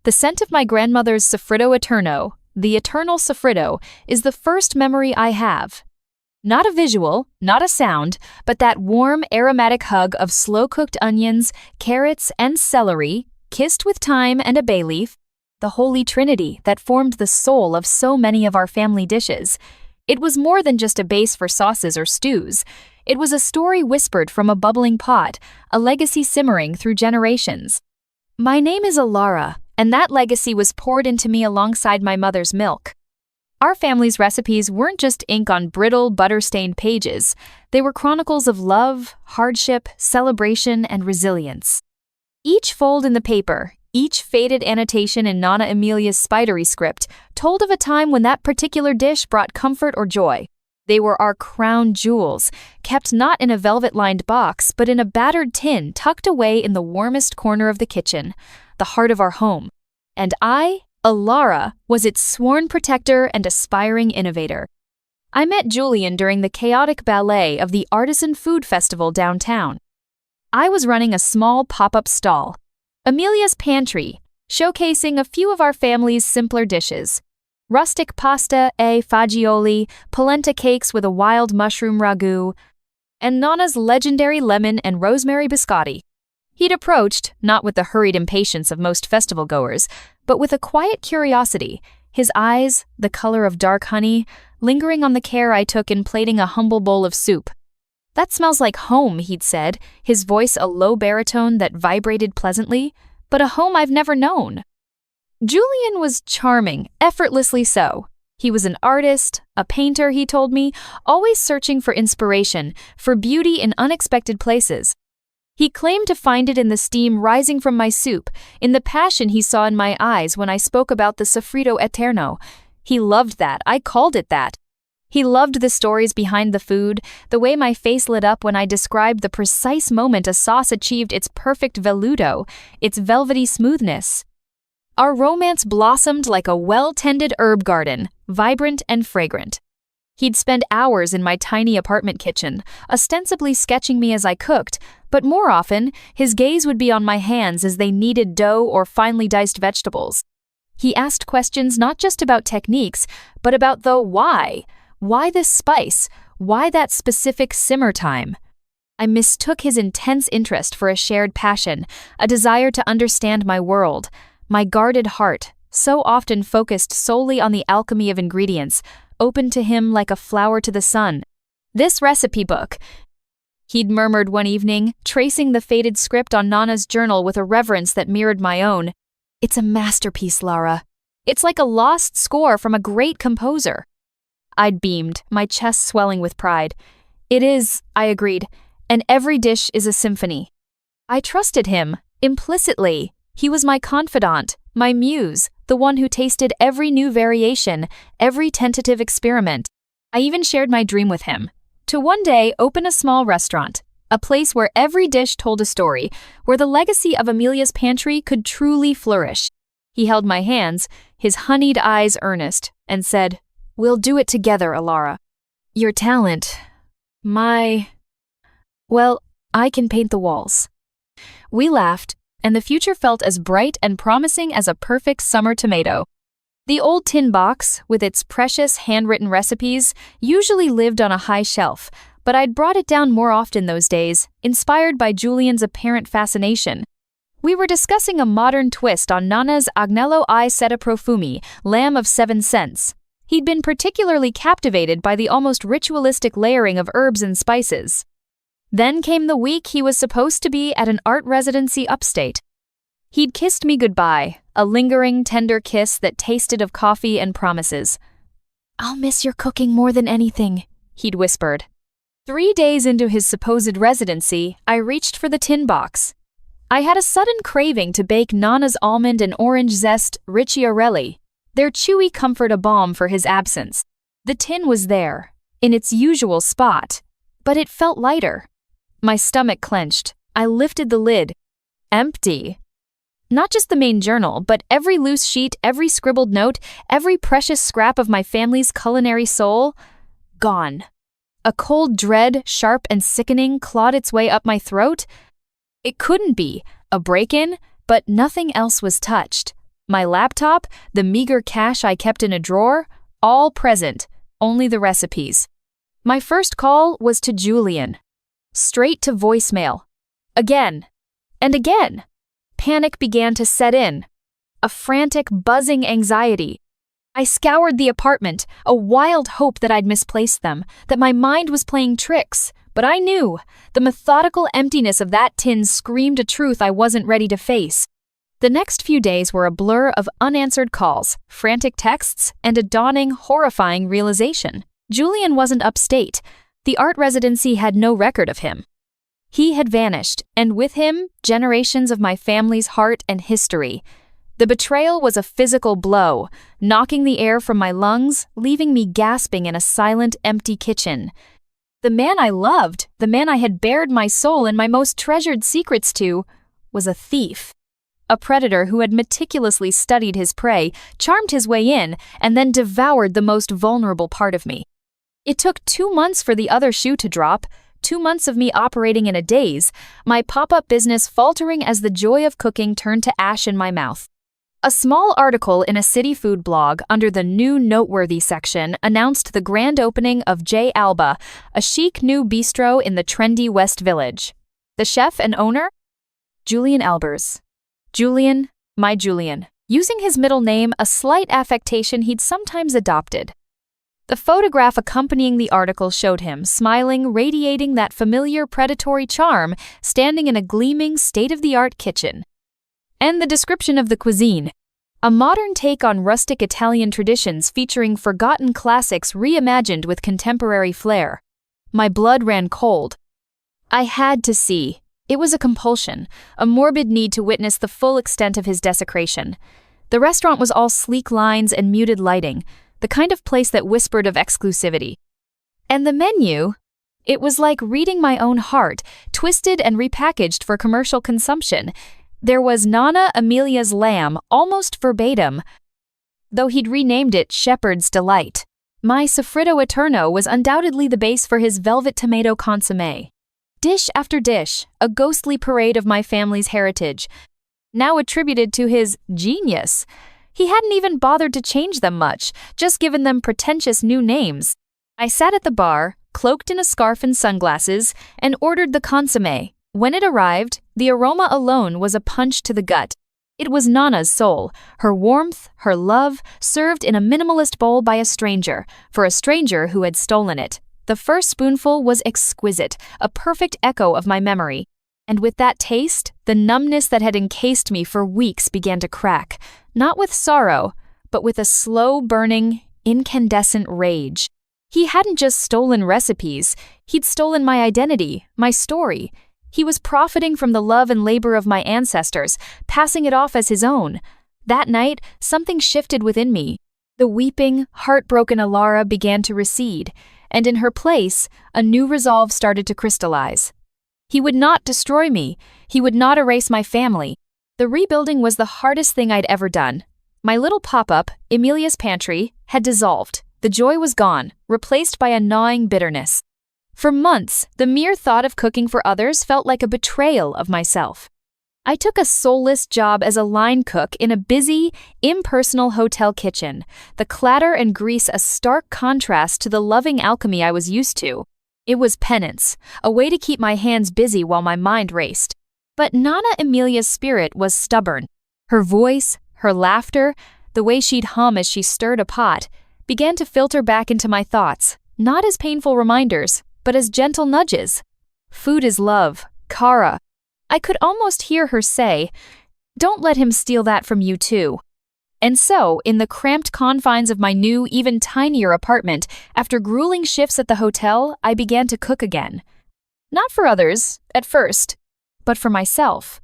The scent of my grandmother's Soffritto Eterno, the eternal Soffritto, is the first memory I have. Not a visual, not a sound, but that warm, aromatic hug of slow-cooked onions, carrots, and celery, kissed with thyme and a bay leaf, the holy trinity that formed the soul of so many of our family dishes. It was more than just a base for sauces or stews. It was a story whispered from a bubbling pot, a legacy simmering through generations. My name is Elara, and that legacy was poured into me alongside my mother's milk. Our family's recipes weren't just ink on brittle, butter-stained pages. They were chronicles of love, hardship, celebration, and resilience. Each fold in the paper, each faded annotation in Nonna Emilia's spidery script, told of a time when that particular dish brought comfort or joy. They were our crown jewels, kept not in a velvet-lined box, but in a battered tin tucked away in the warmest corner of the kitchen, the heart of our home. And I, Elara, was its sworn protector and aspiring innovator. I met Julian during the chaotic ballet of the Artisan Food Festival downtown. I was running a small pop-up stall, Emilia's Pantry, showcasing a few of our family's simpler dishes. Rustic pasta e fagioli, polenta cakes with a wild mushroom ragu, and Nonna's legendary lemon and rosemary biscotti. He'd approached, not with the hurried impatience of most festival goers, but with a quiet curiosity, his eyes, the color of dark honey, lingering on the care I took in plating a humble bowl of soup. "That smells like home," he'd said, his voice a low baritone that vibrated pleasantly, "but a home I've never known." Julian was charming, effortlessly so. He was an artist, a painter, he told me, always searching for inspiration, for beauty in unexpected places. He claimed to find it in the steam rising from my soup, in the passion he saw in my eyes when I spoke about the Soffritto Eterno. He loved that, I called it that. He loved the stories behind the food, the way my face lit up when I described the precise moment a sauce achieved its perfect veluto, its velvety smoothness. Our romance blossomed like a well-tended herb garden, vibrant and fragrant. He'd spend hours in my tiny apartment kitchen, ostensibly sketching me as I cooked, but more often, his gaze would be on my hands as they kneaded dough or finely diced vegetables. He asked questions not just about techniques, but about the why. Why this spice? Why that specific simmer time? I mistook his intense interest for a shared passion, a desire to understand my world, my guarded heart, so often focused solely on the alchemy of ingredients, open to him like a flower to the sun. "This recipe book," he'd murmured one evening, tracing the faded script on Nonna's journal with a reverence that mirrored my own. "It's a masterpiece, Lara. It's like a lost score from a great composer." I'd beamed, my chest swelling with pride. "It is," I agreed, "and every dish is a symphony." I trusted him, implicitly. He was my confidant, my muse, the one who tasted every new variation, every tentative experiment. I even shared my dream with him, to one day open a small restaurant, a place where every dish told a story, where the legacy of Emilia's Pantry could truly flourish. He held my hands, his honeyed eyes earnest, and said, "We'll do it together, Elara. Your talent, well, I can paint the walls." We laughed, and the future felt as bright and promising as a perfect summer tomato. The old tin box, with its precious handwritten recipes, usually lived on a high shelf, but I'd brought it down more often those days, inspired by Julian's apparent fascination. We were discussing a modern twist on Nonna's agnello ai seta profumi, lamb of 7 cents. He'd been particularly captivated by the almost ritualistic layering of herbs and spices. Then came the week he was supposed to be at an art residency upstate. He'd kissed me goodbye, a lingering, tender kiss that tasted of coffee and promises. "I'll miss your cooking more than anything," he'd whispered. 3 days into his supposed residency, I reached for the tin box. I had a sudden craving to bake Nonna's almond and orange zest ricciarelli, their chewy comfort a balm for his absence. The tin was there, in its usual spot, but it felt lighter. My stomach clenched. I lifted the lid. Empty. Not just the main journal, but every loose sheet, every scribbled note, every precious scrap of my family's culinary soul, gone. A cold dread, sharp and sickening, clawed its way up my throat. It couldn't be. A break-in, but nothing else was touched. My laptop, the meager cash I kept in a drawer, all present, only the recipes. My first call was to Julian. Straight to voicemail. Again. And again. Panic began to set in. A frantic, buzzing anxiety. I scoured the apartment, a wild hope that I'd misplaced them, that my mind was playing tricks. But I knew. The methodical emptiness of that tin screamed a truth I wasn't ready to face. The next few days were a blur of unanswered calls, frantic texts, and a dawning, horrifying realization. Julian wasn't upstate. The art residency had no record of him. He had vanished, and with him, generations of my family's heart and history. The betrayal was a physical blow, knocking the air from my lungs, leaving me gasping in a silent, empty kitchen. The man I loved, the man I had bared my soul and my most treasured secrets to, was a thief. A predator who had meticulously studied his prey, charmed his way in, and then devoured the most vulnerable part of me. It took 2 months for the other shoe to drop, 2 months of me operating in a daze, my pop-up business faltering as the joy of cooking turned to ash in my mouth. A small article in a city food blog under the New Noteworthy section announced the grand opening of Alba, a chic new bistro in the trendy West Village. The chef and owner? Julian Albers. Julian, my Julian, using his middle name, a slight affectation he'd sometimes adopted. The photograph accompanying the article showed him, smiling, radiating that familiar predatory charm, standing in a gleaming, state-of-the-art kitchen. And the description of the cuisine. A modern take on rustic Italian traditions featuring forgotten classics reimagined with contemporary flair. My blood ran cold. I had to see. It was a compulsion, a morbid need to witness the full extent of his desecration. The restaurant was all sleek lines and muted lighting, the kind of place that whispered of exclusivity. And the menu? It was like reading my own heart, twisted and repackaged for commercial consumption. There was Nonna Amelia's lamb, almost verbatim, though he'd renamed it Shepherd's Delight. My Soffritto Eterno was undoubtedly the base for his velvet tomato consommé. Dish after dish, a ghostly parade of my family's heritage, now attributed to his genius. He hadn't even bothered to change them much, just given them pretentious new names. I sat at the bar, cloaked in a scarf and sunglasses, and ordered the consommé. When it arrived, the aroma alone was a punch to the gut. It was Nonna's soul, her warmth, her love, served in a minimalist bowl by a stranger, for a stranger who had stolen it. The first spoonful was exquisite, a perfect echo of my memory. And with that taste, the numbness that had encased me for weeks began to crack, not with sorrow, but with a slow-burning, incandescent rage. He hadn't just stolen recipes, he'd stolen my identity, my story. He was profiting from the love and labor of my ancestors, passing it off as his own. That night, something shifted within me. The weeping, heartbroken Elara began to recede, and in her place, a new resolve started to crystallize. He would not destroy me. He would not erase my family. The rebuilding was the hardest thing I'd ever done. My little pop-up, Emilia's Pantry, had dissolved. The joy was gone, replaced by a gnawing bitterness. For months, the mere thought of cooking for others felt like a betrayal of myself. I took a soulless job as a line cook in a busy, impersonal hotel kitchen, the clatter and grease a stark contrast to the loving alchemy I was used to. It was penance, a way to keep my hands busy while my mind raced. But Nonna Amelia's spirit was stubborn. Her voice, her laughter, the way she'd hum as she stirred a pot, began to filter back into my thoughts, not as painful reminders, but as gentle nudges. Food is love, Kara. I could almost hear her say, "Don't let him steal that from you too." And so, in the cramped confines of my new, even tinier apartment, after grueling shifts at the hotel, I began to cook again. Not for others, at first, but for myself.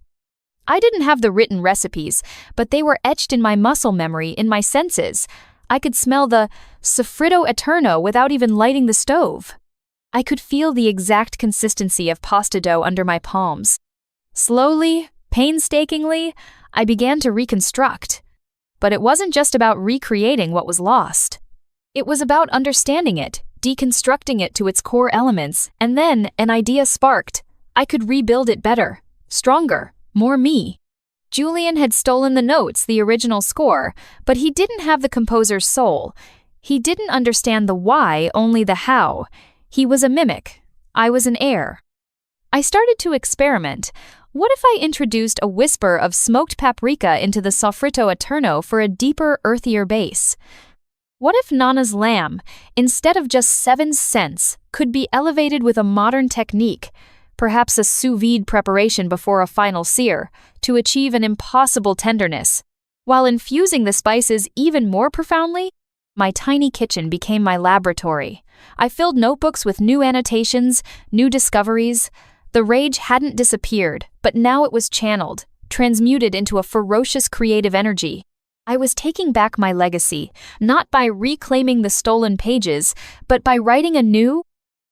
I didn't have the written recipes, but they were etched in my muscle memory, in my senses. I could smell the Soffritto Eterno without even lighting the stove. I could feel the exact consistency of pasta dough under my palms. Slowly, painstakingly, I began to reconstruct. But it wasn't just about recreating what was lost. It was about understanding it, deconstructing it to its core elements, and then an idea sparked. I could rebuild it better, stronger, more me. Julian had stolen the notes, the original score, but he didn't have the composer's soul. He didn't understand the why, only the how. He was a mimic. I was an heir. I started to experiment. What if I introduced a whisper of smoked paprika into the Soffritto Eterno for a deeper, earthier base? What if Nonna's lamb, instead of just 7 cents, could be elevated with a modern technique, perhaps a sous vide preparation before a final sear, to achieve an impossible tenderness? While infusing the spices even more profoundly, my tiny kitchen became my laboratory. I filled notebooks with new annotations, new discoveries. The rage hadn't disappeared, but now it was channeled, transmuted into a ferocious creative energy. I was taking back my legacy, not by reclaiming the stolen pages, but by writing a new,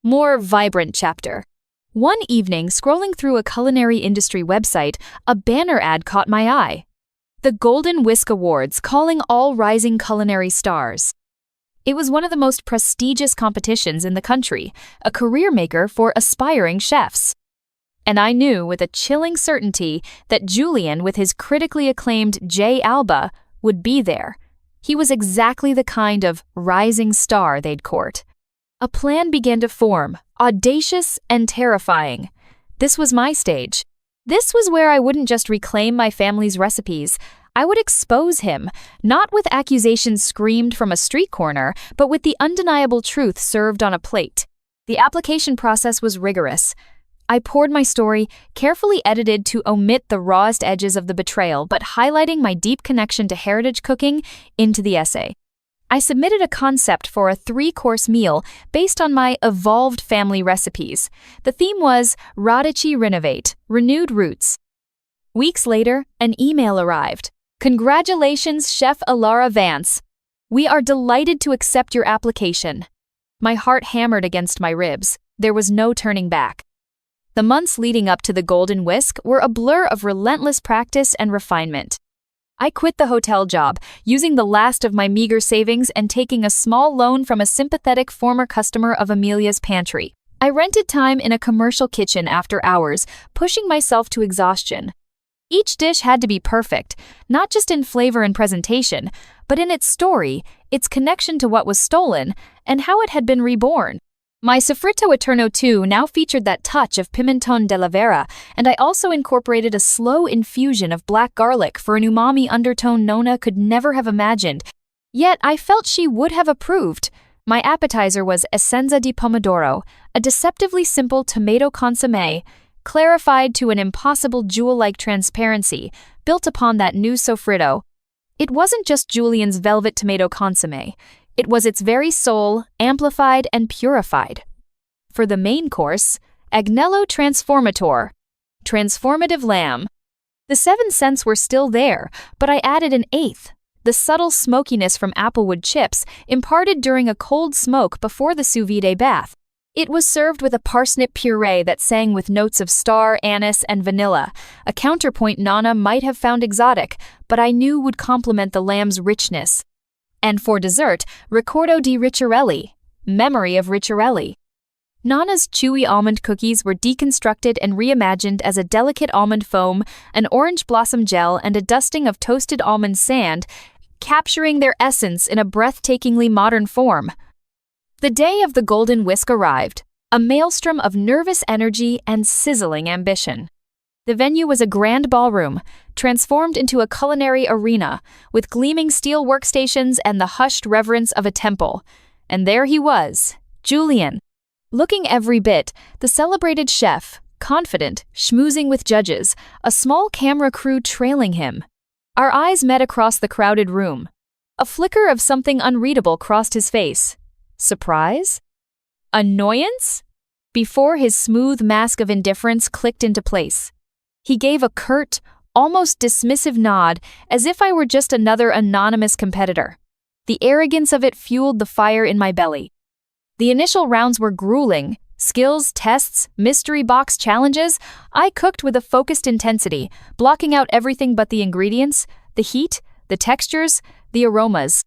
more vibrant chapter. One evening, scrolling through a culinary industry website, a banner ad caught my eye. The Golden Whisk Awards, calling all rising culinary stars. It was one of the most prestigious competitions in the country, a career maker for aspiring chefs. And I knew with a chilling certainty that Julian, with his critically acclaimed Alba, would be there. He was exactly the kind of rising star they'd court. A plan began to form, audacious and terrifying. This was my stage. This was where I wouldn't just reclaim my family's recipes. I would expose him, not with accusations screamed from a street corner, but with the undeniable truth served on a plate. The application process was rigorous. I poured my story, carefully edited to omit the rawest edges of the betrayal, but highlighting my deep connection to heritage cooking, into the essay. I submitted a concept for a 3-course meal based on my evolved family recipes. The theme was Rise&Renovate, Renewed Roots. Weeks later, an email arrived. Congratulations, Chef Elara Vance. We are delighted to accept your application. My heart hammered against my ribs. There was no turning back. The months leading up to the Golden Whisk were a blur of relentless practice and refinement. I quit the hotel job, using the last of my meager savings and taking a small loan from a sympathetic former customer of Amelia's pantry. I rented time in a commercial kitchen after hours, pushing myself to exhaustion. Each dish had to be perfect, not just in flavor and presentation, but in its story, its connection to what was stolen, and how it had been reborn. My Soffritto Eterno 2 now featured that touch of pimenton della vera, and I also incorporated a slow infusion of black garlic for an umami undertone Nonna could never have imagined. Yet I felt she would have approved. My appetizer was essenza di pomodoro, a deceptively simple tomato consommé, clarified to an impossible jewel-like transparency, built upon that new Soffritto. It wasn't just Julian's velvet tomato consommé. It was its very soul, amplified and purified. For the main course, Agnello Transformator, transformative lamb. The 7 cents were still there, but I added an 1/8, the subtle smokiness from applewood chips imparted during a cold smoke before the sous vide bath. It was served with a parsnip puree that sang with notes of star, anise, and vanilla, a counterpoint Nonna might have found exotic, but I knew would complement the lamb's richness. And for dessert, Ricordo di Ricciarelli, memory of Ricciarelli. Nonna's chewy almond cookies were deconstructed and reimagined as a delicate almond foam, an orange blossom gel, and a dusting of toasted almond sand, capturing their essence in a breathtakingly modern form. The day of the Golden Whisk arrived, a maelstrom of nervous energy and sizzling ambition. The venue was a grand ballroom, transformed into a culinary arena, with gleaming steel workstations and the hushed reverence of a temple. And there he was, Julian. Looking every bit, the celebrated chef, confident, schmoozing with judges, a small camera crew trailing him. Our eyes met across the crowded room. A flicker of something unreadable crossed his face. Surprise? Annoyance? Before his smooth mask of indifference clicked into place. He gave a curt, almost dismissive nod, as if I were just another anonymous competitor. The arrogance of it fueled the fire in my belly. The initial rounds were grueling. Skills, tests, mystery box challenges. I cooked with a focused intensity, blocking out everything but the ingredients, the heat, the textures, the aromas.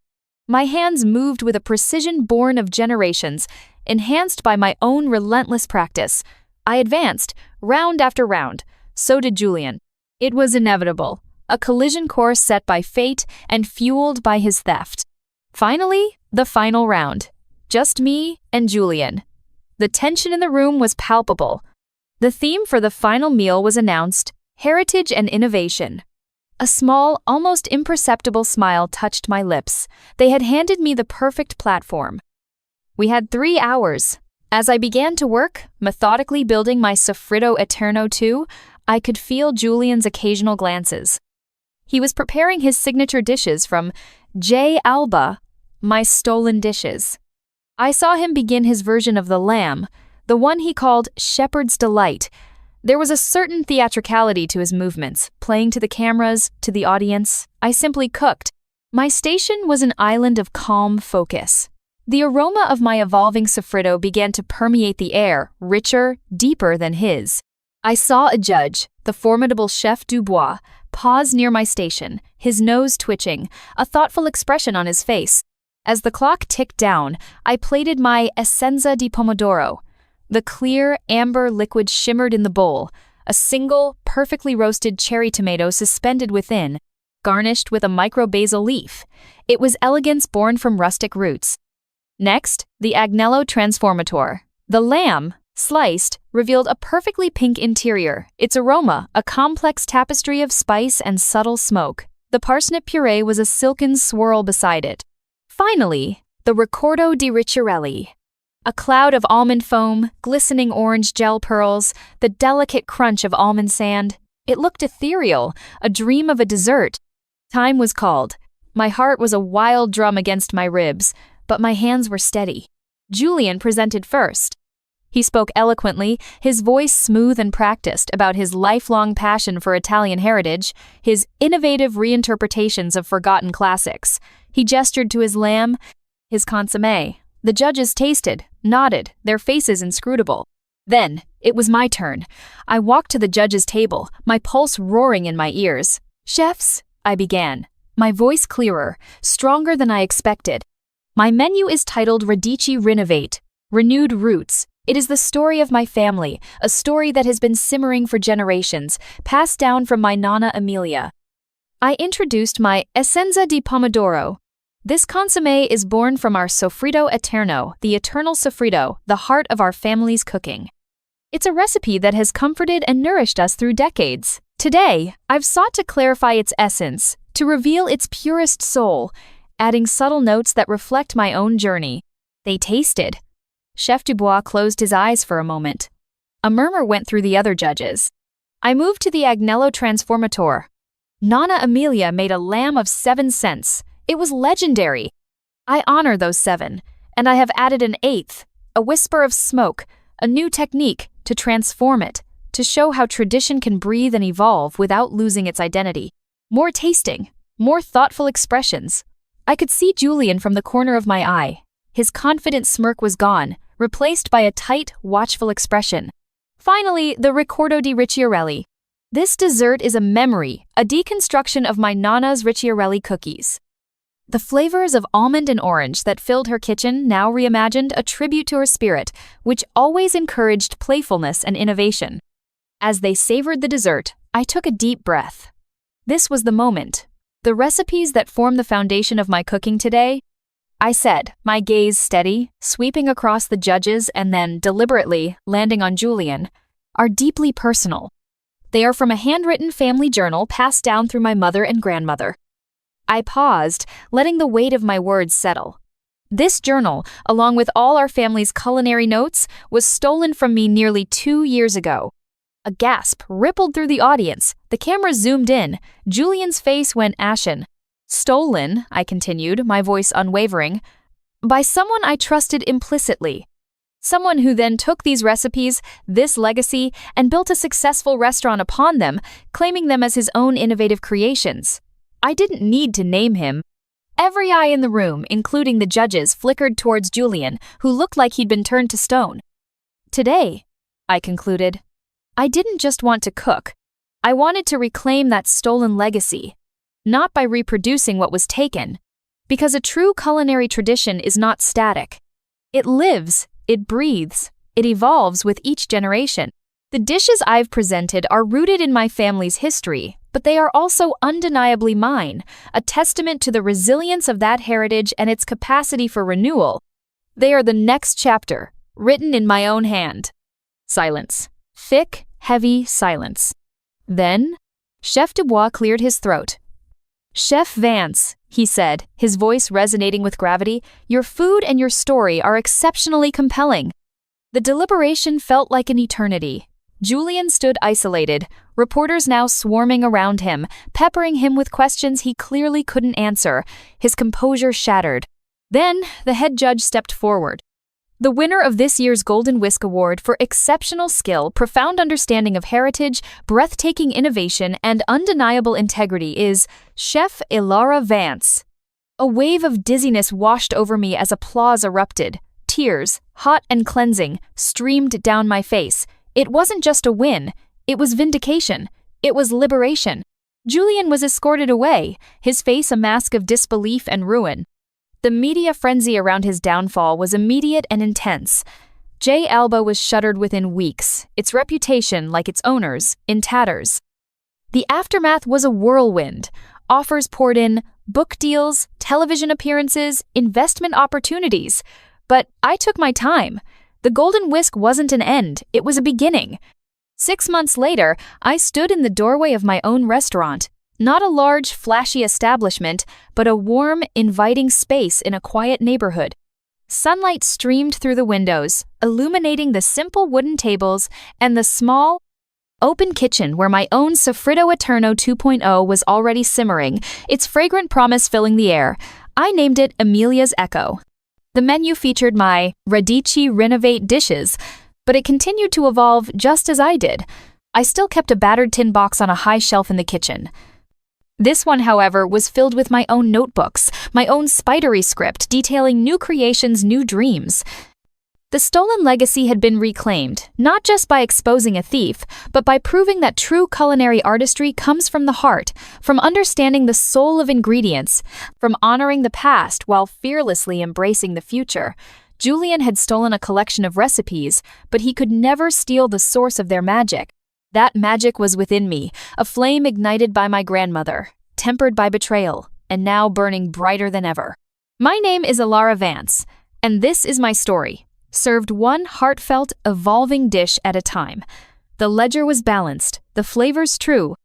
My hands moved with a precision born of generations, enhanced by my own relentless practice. I advanced, round after round. So did Julian. It was inevitable. a collision course set by fate and fueled by his theft. Finally, the final round. Just me and Julian. The tension in the room was palpable. The theme for the final meal was announced: heritage and innovation. A small, almost imperceptible smile touched my lips. They had handed me the perfect platform. We had 3 hours. As I began to work, methodically building my Soffritto Eterno 2, I could feel Julian's occasional glances. He was preparing his signature dishes from Alba, my stolen dishes. I saw him begin his version of the lamb, the one he called Shepherd's Delight. There was a certain theatricality to his movements, playing to the cameras, to the audience. I simply cooked. My station was an island of calm focus. The aroma of my evolving Soffritto began to permeate the air, richer, deeper than his. I saw a judge, the formidable Chef Dubois, pause near my station, his nose twitching, a thoughtful expression on his face. As the clock ticked down, I plated my essenza di pomodoro. The clear, amber liquid shimmered in the bowl, a single, perfectly roasted cherry tomato suspended within, garnished with a micro-basil leaf. It was elegance born from rustic roots. Next, the agnello transformator. The lamb, sliced, revealed a perfectly pink interior, its aroma a complex tapestry of spice and subtle smoke. The parsnip puree was a silken swirl beside it. Finally, the ricordo di ricciarelli. A cloud of almond foam, glistening orange gel pearls, the delicate crunch of almond sand. It looked ethereal, a dream of a dessert. Time was called. My heart was a wild drum against my ribs, but my hands were steady. Julian presented first. He spoke eloquently, his voice smooth and practiced, about his lifelong passion for Italian heritage, his innovative reinterpretations of forgotten classics. He gestured to his lamb, his consommé. The judges tasted, nodded, their faces inscrutable. Then, it was my turn. I walked to the judges' table, my pulse roaring in my ears. "Chefs," I began, my voice clearer, stronger than I expected. "My menu is titled Rise&Renovate, Renewed Roots. It is the story of my family, a story that has been simmering for generations, passed down from my Nonna Amelia." I introduced my essenza di pomodoro. This consommé is born from our Soffritto Eterno, the eternal Soffritto, the heart of our family's cooking. It's a recipe that has comforted and nourished us through decades. Today, I've sought to clarify its essence, to reveal its purest soul, adding subtle notes that reflect my own journey. They tasted. Chef Dubois closed his eyes for a moment. A murmur went through the other judges. I moved to the agnello transformator. Nonna Amelia made a lamb of 7 cents. It was legendary. I honor those 7, and I have added an 8th, a whisper of smoke, a new technique to transform it, to show how tradition can breathe and evolve without losing its identity. More tasting, more thoughtful expressions. I could see Julian from the corner of my eye. His confident smirk was gone, replaced by a tight, watchful expression. Finally, the ricordo di ricciarelli. This dessert is a memory, a deconstruction of my Nonna's ricciarelli cookies. The flavors of almond and orange that filled her kitchen now reimagined a tribute to her spirit, which always encouraged playfulness and innovation. As they savored the dessert, I took a deep breath. This was the moment. The recipes that form the foundation of my cooking today, I said, my gaze steady, sweeping across the judges and then, deliberately, landing on Julian, are deeply personal. They are from a handwritten family journal passed down through my mother and grandmother. I paused, letting the weight of my words settle. This journal, along with all our family's culinary notes, was stolen from me nearly 2 years ago. A gasp rippled through the audience. The camera zoomed in. Julian's face went ashen. "Stolen," I continued, my voice unwavering, "by someone I trusted implicitly. Someone who then took these recipes, this legacy, and built a successful restaurant upon them, claiming them as his own innovative creations. I didn't need to name him. Every eye in the room, including the judges, flickered towards Julian, who looked like he'd been turned to stone. Today," I concluded, "I didn't just want to cook. I wanted to reclaim that stolen legacy, not by reproducing what was taken, because a true culinary tradition is not static. It lives, it breathes, it evolves with each generation. The dishes I've presented are rooted in my family's history, but they are also undeniably mine, a testament to the resilience of that heritage and its capacity for renewal. They are the next chapter, written in my own hand. Silence. Thick, heavy silence. Then, Chef Dubois cleared his throat. "Chef Vance," he said, his voice resonating with gravity, "your food and your story are exceptionally compelling." The deliberation felt like an eternity. Julian stood isolated, reporters now swarming around him, peppering him with questions he clearly couldn't answer, his composure shattered. Then, the head judge stepped forward. The winner of this year's Golden Whisk Award for exceptional skill, profound understanding of heritage, breathtaking innovation, and undeniable integrity is Chef Elara Vance. A wave of dizziness washed over me as applause erupted. Tears, hot and cleansing, streamed down my face. It wasn't just a win, it was vindication. It was liberation. Julian was escorted away, his face a mask of disbelief and ruin. The media frenzy around his downfall was immediate and intense. Alba was shuttered within weeks, its reputation, like its owners, in tatters. The aftermath was a whirlwind. Offers poured in, book deals, television appearances, investment opportunities. But I took my time. The Golden Whisk wasn't an end, it was a beginning. 6 months later, I stood in the doorway of my own restaurant. Not a large, flashy establishment, but a warm, inviting space in a quiet neighborhood. Sunlight streamed through the windows, illuminating the simple wooden tables and the small, open kitchen where my own Soffritto Eterno 2.0 was already simmering, its fragrant promise filling the air. I named it Emilia's Echo. The menu featured my Redditstory dishes, but it continued to evolve just as I did. I still kept a battered tin box on a high shelf in the kitchen. This one, however, was filled with my own notebooks, my own spidery script detailing new creations, new dreams. The stolen legacy had been reclaimed, not just by exposing a thief, but by proving that true culinary artistry comes from the heart, from understanding the soul of ingredients, from honoring the past while fearlessly embracing the future. Julian had stolen a collection of recipes, but he could never steal the source of their magic. That magic was within me, a flame ignited by my grandmother, tempered by betrayal, and now burning brighter than ever. My name is Elara Vance, and this is my story, served one heartfelt, evolving dish at a time. The ledger was balanced, the flavors true,